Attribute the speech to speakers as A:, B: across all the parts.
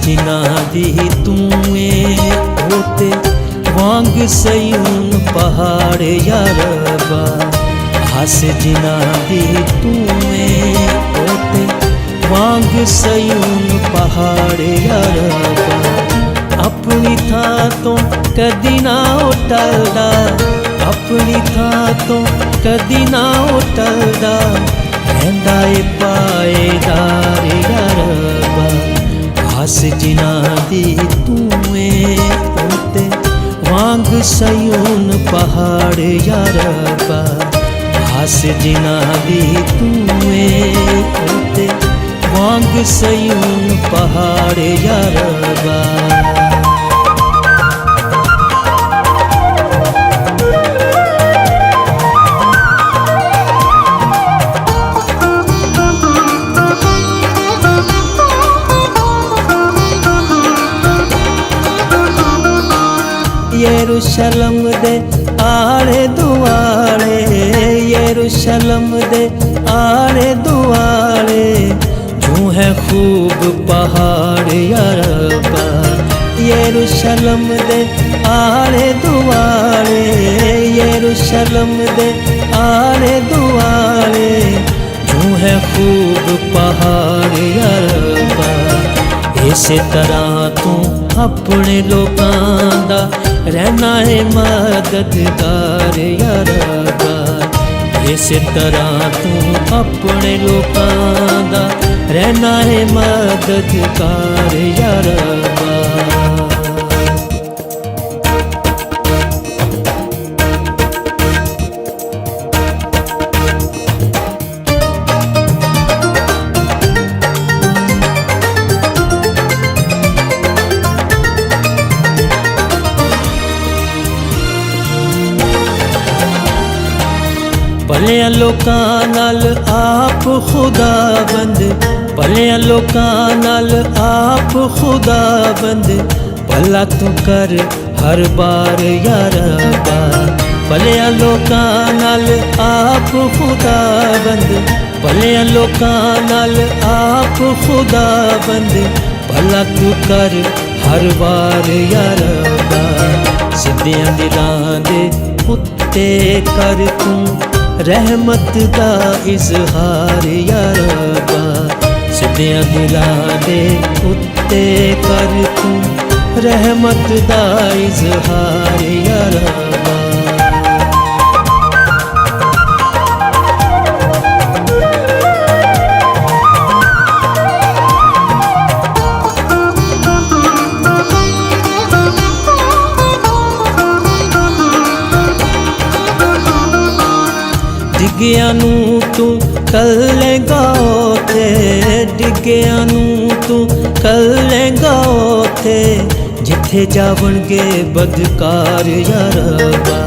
A: जिना दी तूए होते वांग सयून पहाड़ यारबा। हस जिना दी तूए होते वांग सयून पहाड़ यारबा। अपनी थां तो कदी ना टलदा, अपनी थां तो कदी ना टलदा, रहिंदा ए पाएदार यारबा। हस जिना दी तूए होते वांग सयून पहाड़ यारबा। हस जिना दी तूए होते वांग सयून पहाड़ यारबा। यरूशलम दे आले दुआले, यरूशलम दे आले दुआले, जो है खूब पहाड़ यारबा। यरूशलम दे आले दुआले, यरूशलम दे आले दुआले, जो है खूब पहाड़ यारबा। इस तरह तू अपने लोकां दा रहना है मददगार यारबा। इस तरह तू अपने लोकां दा रहना है मददगार यारबा। भलिया लोकां नाल आप खुदाबंद, भलिया लोकां नाल आप खुदाबंद, भला तू कर हर बार यारबा। भलिया लोकां नाल आप खुदाबंद, भलिया लोकां नाल आप खुदाबंद, भला तू कर हर बार यारबा। सिद्धियां दिलां दे उत्ते कर तू रहमत दा इजहार यारबा। सिद्धियां दिलां दे उत्ते कर तू रहमत दा इजहार यारबा। डिग्गिया नू तू कल लेगा ओथे, डिग्गिया नू तू कल लेगा ओथे, जिथे जावणगे बदकार यारबा।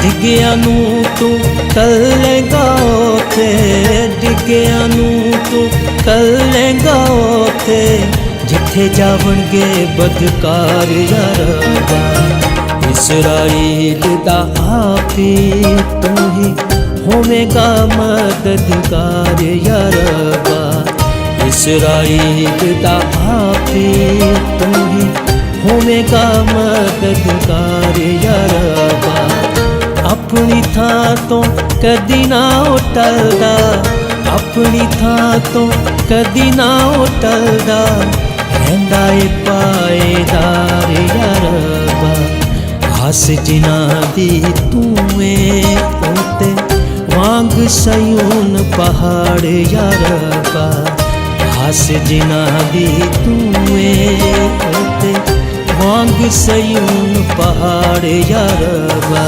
A: डिग्गिया नू तू कल लेगा ओथे, डिग्गिया नू तू कल लेगा ओथे, जिथे जावणगे बदकार यारबा। इस्राएल दा आपी तू ही होवेगा मददगार यारबा। इस्राएल दा आपी तू ही होवेगा मददगार यारबा। अपनी थां तो कदी ना टलदा, अपनी थां तो कदी ना टलदा, रहिंदा ए पाएदार यारबा। हस जिना दी तूए होते वांग सयून पहाड़ यारबा। हस जिना दी तूए होते वांग सयून पहाड़ यारबा।